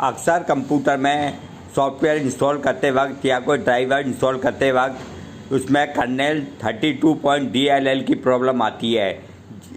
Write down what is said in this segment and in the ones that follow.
अक्सर कंप्यूटर में software install करते वक्त या कोई ड्राइवर इंस्टॉल करते वक्त उसमें कर्नेल 32.dll की प्रॉब्लम आती है।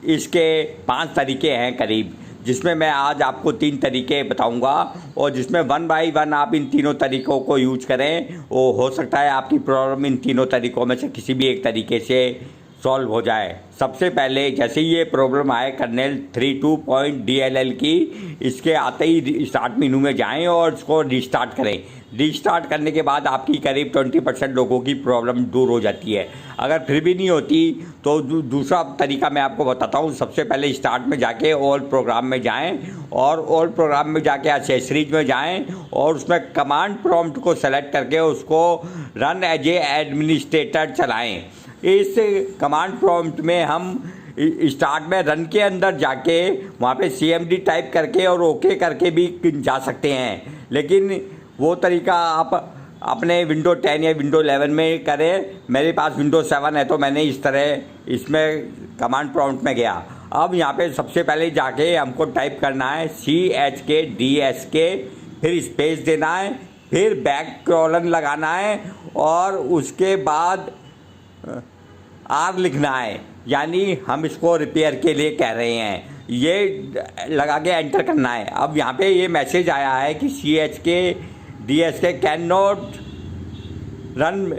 इसके 5 तरीके हैं करीब, जिसमें मैं आज आपको 3 तरीके बताऊंगा और जिसमें 1 बाय 1 आप इन तीनों तरीकों को यूज करें। वो हो सकता है आपकी प्रॉब्लम इन तीनों तरीकों में से किसी भी एक तरीके से सॉल्व हो जाए। सबसे पहले जैसे ही ये प्रॉब्लम आए कर्नेल 32.dll की, इसके आते ही स्टार्ट मेनू में जाएं और इसको रिस्टार्ट करें। रिस्टार्ट करने के बाद आपकी करीब 20% लोगों की प्रॉब्लम दूर हो जाती है। अगर फिर भी नहीं होती तो दूसरा तरीका मैं आपको बताता हूँ। सबसे पहले स्टार्ट में जाके ऑल प्रोग्राम में जाएं और ऑल प्रोग्राम में जाके एक्सेसरीज में जाएं और उसमें कमांड प्रॉम्प्ट को सेलेक्ट करके उसको रन एज ए एडमिनिस्ट्रेटर चलाएं। इस कमांड प्रॉम्प्ट में हम स्टार्ट में रन के अंदर जाके वहाँ पे CMD टाइप करके और ओके करके भी जा सकते हैं, लेकिन वो तरीका आप अपने विंडो 10 या विंडो 11 में करें। मेरे पास विंडो 7 है तो मैंने इस तरह इसमें कमांड प्रॉम्प्ट में गया। अब यहाँ पे सबसे पहले जाके हमको टाइप करना है CHKDSK, फिर स्पेस देना है, फिर बैक कॉलन लगाना है और उसके बाद R लिखना है, यानी हम इसको रिपेयर के लिए कह रहे हैं। ये लगा के एंटर करना है। अब यहाँ पे ये मैसेज आया है कि CHKDSK कैन नॉट रन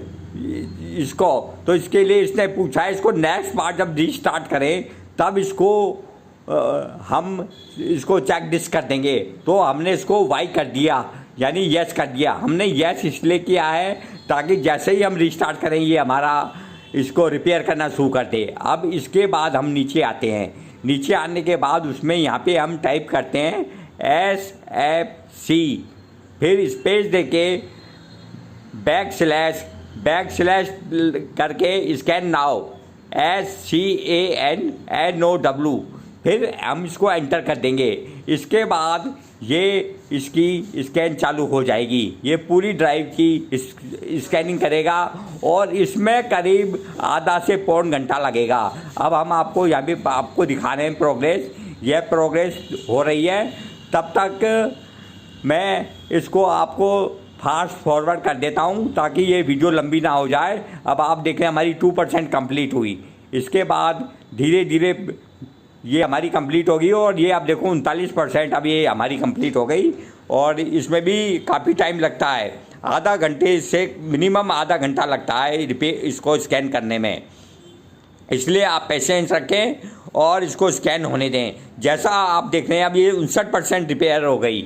इसको, तो इसके लिए इसने पूछा है इसको नेक्स्ट बार जब रीस्टार्ट करें तब इसको हम इसको चेक डिस्क कर देंगे। तो हमने इसको वाई कर दिया, यानी यस कर दिया। हमने यस इसलिए किया है ताकि जैसे ही हम रीस्टार्ट करें ये हमारा इसको रिपेयर करना शुरू कर दे। अब इसके बाद हम नीचे आते हैं। नीचे आने के बाद उसमें यहाँ पे हम टाइप करते हैं SFC, फिर स्पेस देके बैक स्लैश करके स्कैन नाउ SCANNOW, फिर हम इसको एंटर कर देंगे। इसके बाद ये इसकी स्कैन चालू हो जाएगी। ये पूरी ड्राइव की स्कैनिंग करेगा और इसमें करीब आधा से पौन घंटा लगेगा। अब हम आपको यहाँ पे आपको दिखा रहे हैं प्रोग्रेस। यह प्रोग्रेस हो रही है। तब तक मैं इसको आपको फास्ट फॉरवर्ड कर देता हूँ ताकि ये वीडियो लंबी ना हो जाए। अब आप देखें हमारी 2% कंप्लीट हुई। इसके बाद धीरे धीरे ये हमारी कंप्लीट होगी और ये आप देखो 39% अब ये हमारी कंप्लीट हो गई। और इसमें भी काफ़ी टाइम लगता है, आधा घंटे से मिनिमम आधा घंटा लगता है इसको स्कैन करने में। इसलिए आप पेशेंस रखें और इसको स्कैन होने दें। जैसा आप देख रहे हैं अब ये 59% रिपेयर हो गई,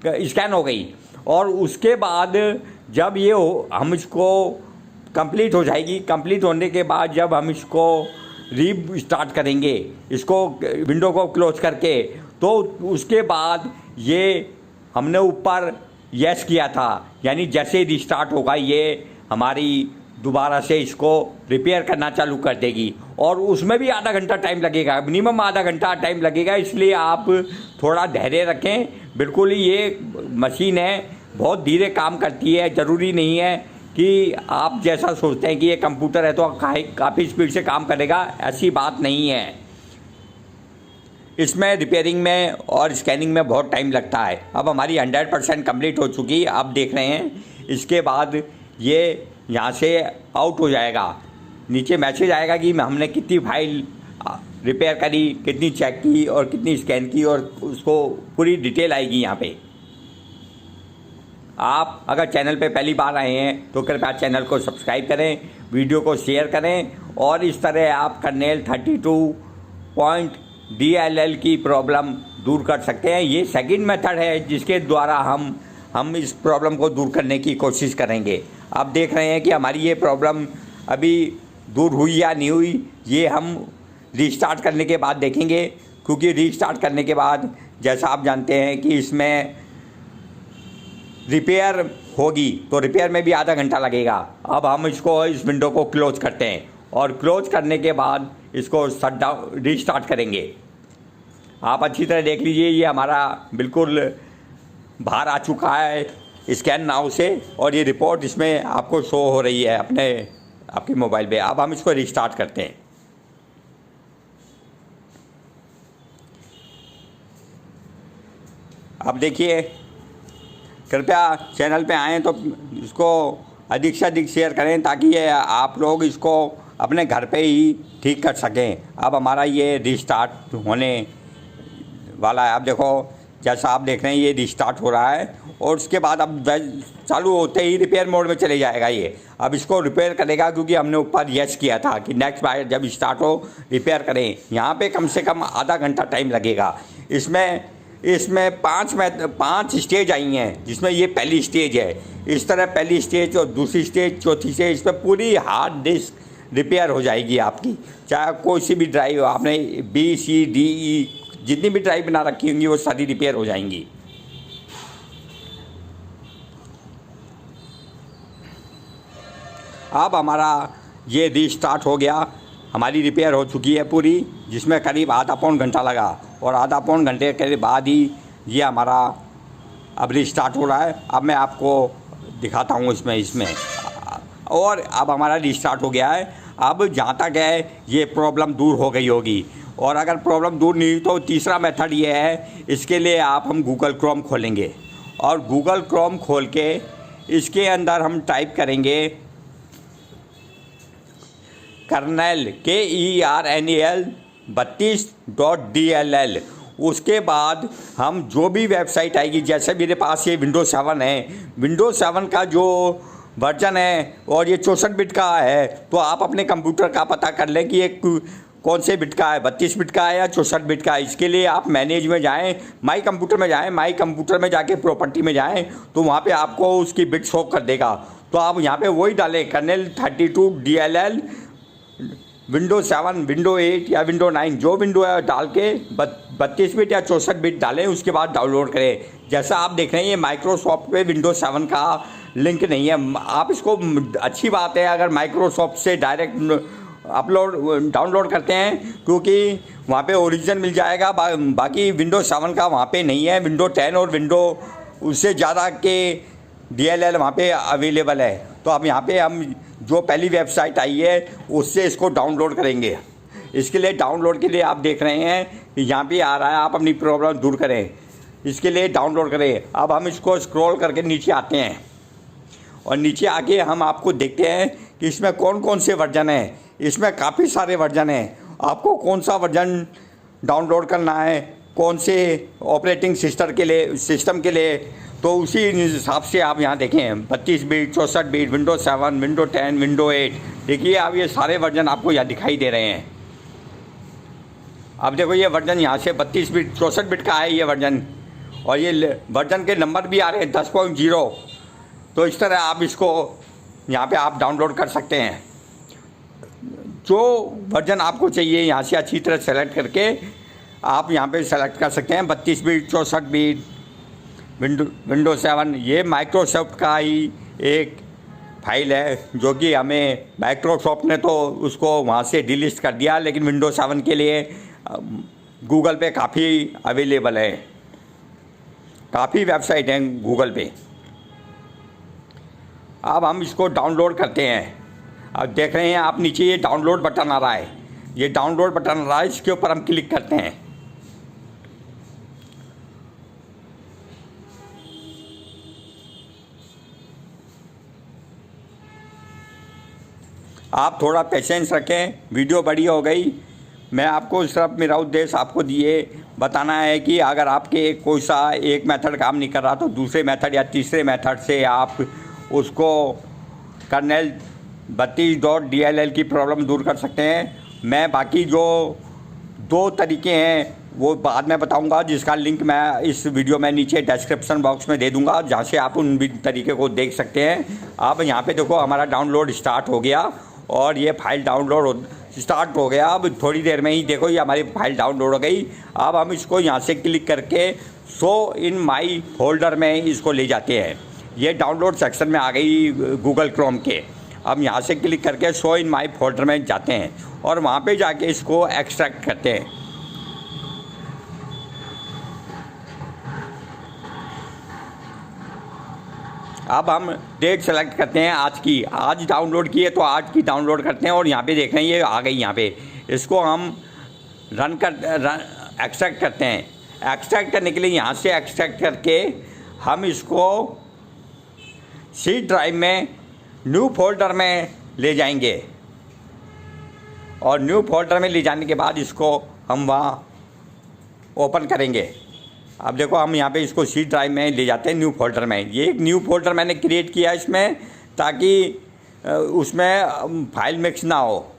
स्कैन हो गई। और उसके बाद जब ये हम इसको कंप्लीट हो जाएगी, कंप्लीट होने के बाद जब हम इसको रीस्टार्ट करेंगे, इसको विंडो को क्लोज करके, तो उसके बाद ये हमने ऊपर यस किया था, यानी जैसे रिस्टार्ट होगा ये हमारी दोबारा से इसको रिपेयर करना चालू कर देगी। और उसमें भी आधा घंटा टाइम लगेगा, मिनिमम आधा घंटा टाइम लगेगा। इसलिए आप थोड़ा धैर्य रखें। बिल्कुल ही ये मशीन है, बहुत धीरे काम करती है। ज़रूरी नहीं है कि आप जैसा सोचते हैं कि ये कंप्यूटर है तो काफ़ी स्पीड से काम करेगा, ऐसी बात नहीं है। इसमें रिपेयरिंग में और स्कैनिंग में बहुत टाइम लगता है। अब हमारी 100% कंप्लीट हो चुकी, आप देख रहे हैं। इसके बाद ये यहाँ से आउट हो जाएगा। नीचे मैसेज आएगा कि हमने कितनी फाइल रिपेयर करी, कितनी चेक की और कितनी स्कैन की, और उसको पूरी डिटेल आएगी यहाँ पे। आप अगर चैनल पे पहली बार आए हैं तो कृपया चैनल को सब्सक्राइब करें, वीडियो को शेयर करें और इस तरह आप कर्नेल 32.dll की प्रॉब्लम दूर कर सकते हैं। ये सेकंड मेथड है जिसके द्वारा हम इस प्रॉब्लम को दूर करने की कोशिश करेंगे। आप देख रहे हैं कि हमारी ये प्रॉब्लम अभी दूर हुई या नहीं हुई, ये हम रीस्टार्ट करने के बाद देखेंगे। क्योंकि रीस्टार्ट करने के बाद जैसा आप जानते हैं कि इसमें रिपेयर होगी, तो रिपेयर में भी आधा घंटा लगेगा। अब हम इसको इस विंडो को क्लोज करते हैं और क्लोज करने के बाद इसको शट डाउन रीस्टार्ट करेंगे। आप अच्छी तरह देख लीजिए, ये हमारा बिल्कुल बाहर आ चुका है स्कैन नाउ से और ये रिपोर्ट इसमें आपको शो हो रही है आपके मोबाइल पे। अब हम इसको रीस्टार्ट करते हैं। अब देखिए कृपया चैनल पे आएँ तो इसको अधिक से अधिक शेयर करें ताकि ये आप लोग इसको अपने घर पे ही ठीक कर सकें। अब हमारा ये रिस्टार्ट होने वाला है। आप देखो, जैसा आप देख रहे हैं ये रिस्टार्ट हो रहा है और उसके बाद अब चालू होते ही रिपेयर मोड में चले जाएगा ये। अब इसको रिपेयर करेगा क्योंकि हमने ऊपर यस किया था कि नेक्स्ट बार जब स्टार्ट हो रिपेयर करें। यहाँ पे कम से कम आधा घंटा टाइम लगेगा। इसमें पाँच स्टेज आई हैं, जिसमें ये पहली स्टेज है। इस तरह पहली स्टेज और दूसरी स्टेज, चौथी स्टेज, इस पर पूरी हार्ड डिस्क रिपेयर हो जाएगी आपकी। चाहे कोई सी भी ड्राइव आपने BCDE जितनी भी ड्राइव बना रखी होंगी वो सारी रिपेयर हो जाएंगी। अब हमारा ये रीस्टार्ट हो गया, हमारी रिपेयर हो चुकी है पूरी, जिसमें करीब आधा पौन घंटा लगा और आधा पौन घंटे के बाद ही ये हमारा अब रीस्टार्ट हो रहा है। अब मैं आपको दिखाता हूँ इसमें और अब हमारा रीस्टार्ट हो गया है। अब जहाँ तक है ये प्रॉब्लम दूर हो गई होगी, और अगर प्रॉब्लम दूर नहीं तो तीसरा मेथड ये है। इसके लिए हम गूगल क्रोम खोलेंगे और गूगल क्रोम खोल के इसके अंदर हम टाइप करेंगे कर्नेल KERNEL 32.dll। उसके बाद हम जो भी वेबसाइट आएगी, जैसे मेरे पास ये विंडोज 7 है, विंडोज 7 का जो वर्जन है और ये 64 बिट का है, तो आप अपने कंप्यूटर का पता कर लें कि ये कौन से बिट का है, 32 बिट का है या 64 बिट का है। इसके लिए आप मैनेज में जाएं, माई कंप्यूटर में जाएं, माई कंप्यूटर में जाके प्रॉपर्टी में जाएं तो वहाँ पे आपको उसकी बिट शो कर देगा। तो आप यहाँ पे वही डालें कर्नेल 32DLL विंडोज 7, विंडो 8 या विंडो 9 जो विंडो है डाल के 32 बिट या 64 बिट डालें, उसके बाद डाउनलोड करें। जैसा आप देख रहे हैं ये माइक्रोसॉफ्ट पे विंडोज 7 का लिंक नहीं है। आप इसको, अच्छी बात है अगर माइक्रोसॉफ्ट से डायरेक्ट डाउनलोड करते हैं, क्योंकि वहाँ पे ओरिजिनल मिल जाएगा। बाकी विंडोज 7 का वहाँ पे नहीं है। विंडो 10 और विंडो उससे ज़्यादा के DLL वहाँ पे अवेलेबल है। तो अब यहाँ पे हम जो पहली वेबसाइट आई है उससे इसको डाउनलोड करेंगे। इसके लिए डाउनलोड के लिए आप देख रहे हैं कि यहाँ पे आ रहा है, आप अपनी प्रॉब्लम दूर करें, इसके लिए डाउनलोड करें। अब हम इसको स्क्रॉल करके नीचे आते हैं और नीचे आके हम आपको देखते हैं कि इसमें कौन कौन से वर्जन हैं। इसमें काफ़ी सारे वर्जन हैं, आपको कौन सा वर्जन डाउनलोड करना है, कौन से ऑपरेटिंग सिस्टम के लिए, तो उसी हिसाब से आप यहाँ देखें 32 bit, 64 bit, window 7, window 10, window 8। देखिए अब ये सारे वर्जन आपको यहाँ दिखाई दे रहे हैं। अब देखो ये वर्जन यहाँ से 32 बिट 64 बिट का है ये वर्जन, और ये वर्जन के नंबर भी आ रहे हैं 10.0। तो इस तरह आप इसको यहाँ पे आप डाउनलोड कर सकते हैं। जो वर्जन आपको चाहिए यहाँ से अच्छी तरह सेलेक्ट करके आप यहाँ पे सेलेक्ट कर सकते हैं। 32 बिट, 64 बिट, विंडो 7। ये माइक्रोसॉफ्ट का ही एक फाइल है जो कि हमें माइक्रोसॉफ्ट ने तो उसको वहाँ से डिलीट कर दिया, लेकिन विंडो 7 के लिए गूगल पे काफ़ी अवेलेबल है, काफ़ी वेबसाइट हैं गूगल पे। अब हम इसको डाउनलोड करते हैं। अब देख रहे हैं आप नीचे ये डाउनलोड बटन आ रहा है, ये डाउनलोड बटन आ रहा है, इसके ऊपर हम क्लिक करते हैं। आप थोड़ा पेशेंस रखें, वीडियो बड़ी हो गई। मैं आपको सिर्फ मेरा उद्देश्य आपको बताना है कि अगर आपके कोई सा एक मेथड काम नहीं कर रहा तो दूसरे मेथड या तीसरे मेथड से आप उसको कर्नेल 32.dll की प्रॉब्लम दूर कर सकते हैं। मैं बाकी जो 2 तरीके हैं वो बाद में बताऊंगा, जिसका लिंक मैं इस वीडियो में नीचे डिस्क्रिप्शन बॉक्स में दे दूंगा, जहाँ से आप उन तरीके को देख सकते हैं। आप यहाँ पे देखो हमारा डाउनलोड स्टार्ट हो गया और ये फाइल डाउनलोड स्टार्ट हो गया। अब थोड़ी देर में ही देखो ये हमारी फाइल डाउनलोड हो गई। अब हम इसको यहाँ से क्लिक करके शो इन माई फोल्डर में इसको ले जाते हैं। ये डाउनलोड सेक्शन में आ गई गूगल क्रोम के। अब यहाँ से क्लिक करके शो इन माई फोल्डर में जाते हैं और वहाँ पे जाके इसको एक्सट्रैक्ट करते हैं। अब हम डेट सेलेक्ट करते हैं आज की, आज डाउनलोड की है तो आज की डाउनलोड करते हैं और यहाँ पे देख रहे हैं ये आ गई। यहाँ पे इसको हम एक्सट्रैक्ट करते हैं। एक्सट्रैक्ट करने के लिए यहाँ से एक्सट्रैक्ट करके हम इसको सी ड्राइव में न्यू फोल्डर में ले जाएंगे और न्यू फोल्डर में ले जाने के बाद इसको हम वहाँ ओपन करेंगे। अब देखो हम यहाँ पे इसको सी ड्राइव में ले जाते हैं न्यू फोल्डर में। ये एक न्यू फोल्डर मैंने क्रिएट किया इसमें, ताकि उसमें फाइल मिक्स ना हो।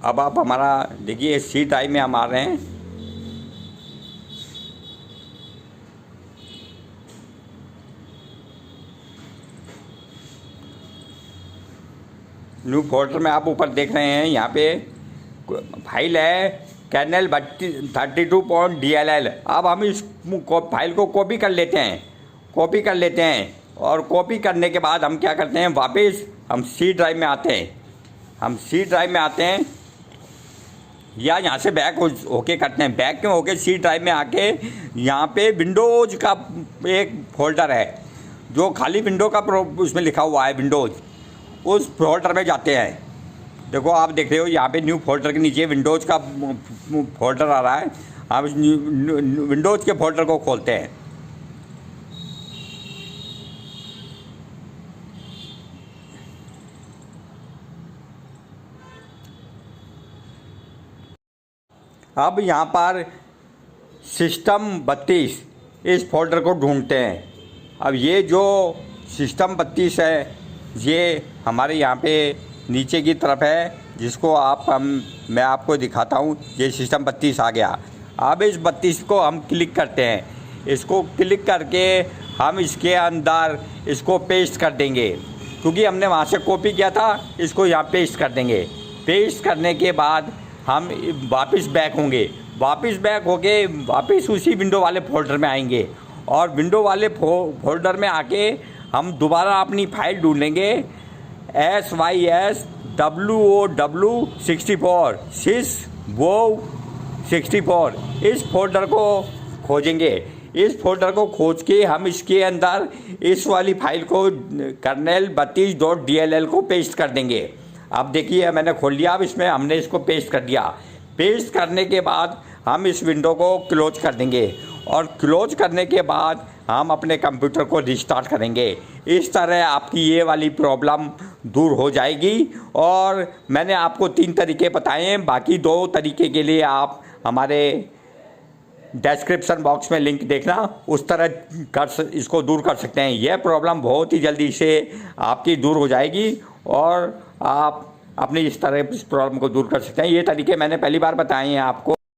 अब आप हमारा देखिए सी ड्राइव में हम आ रहे हैं। न्यू फोल्डर में आप ऊपर देख रहे हैं, यहाँ पे फाइल है कर्नेल 32.dll। अब हम इस फाइल को कॉपी कर लेते हैं और कॉपी करने के बाद हम क्या करते हैं, वापस हम सी ड्राइव में आते हैं। या यहाँ से बैक होके करते हैं, बैक में होके सी ड्राइव में आके यहाँ पे विंडोज़ का एक फोल्डर है जो खाली विंडो का उसमें लिखा हुआ है विंडोज़, उस फोल्डर में जाते हैं। देखो आप देख रहे हो यहाँ पे न्यू फोल्डर के नीचे विंडोज़ का फोल्डर आ रहा है। हम इस विंडोज़ के फोल्डर को खोलते हैं। अब यहाँ पर सिस्टम 32 इस फोल्डर को ढूंढते हैं। अब ये जो सिस्टम 32 है ये हमारे यहाँ पे नीचे की तरफ है, जिसको मैं आपको दिखाता हूँ। ये सिस्टम 32 आ गया। अब इस 32 को हम क्लिक करते हैं। इसको क्लिक करके हम इसके अंदर इसको पेस्ट कर देंगे, क्योंकि हमने वहाँ से कॉपी किया था। इसको यहाँ पेस्ट कर देंगे। पेस्ट करने के बाद हम वापस बैक होंगे। वापस उसी विंडो वाले फोल्डर में आएंगे और विंडो वाले फोल्डर में आके हम दोबारा अपनी फाइल ढूंढेंगे syswow64 इस फोल्डर को खोजेंगे। इस फोल्डर को खोज के हम इसके अंदर इस वाली फाइल को कर्नेल 32.dll को पेस्ट कर देंगे। अब देखिए मैंने खोल लिया। अब इसमें हमने इसको पेस्ट कर दिया। पेस्ट करने के बाद हम इस विंडो को क्लोज कर देंगे और क्लोज करने के बाद हम अपने कंप्यूटर को रिस्टार्ट करेंगे। इस तरह आपकी ये वाली प्रॉब्लम दूर हो जाएगी। और मैंने आपको 3 तरीके बताए हैं, बाकी 2 तरीके के लिए आप हमारे डिस्क्रिप्शन बॉक्स में लिंक देखना, उस तरह इसको दूर कर सकते हैं। यह प्रॉब्लम बहुत ही जल्दी से आपकी दूर हो जाएगी और आप अपनी इस तरह इस प्रॉब्लम को दूर कर सकते हैं। ये तरीके मैंने पहली बार बताए हैं आपको।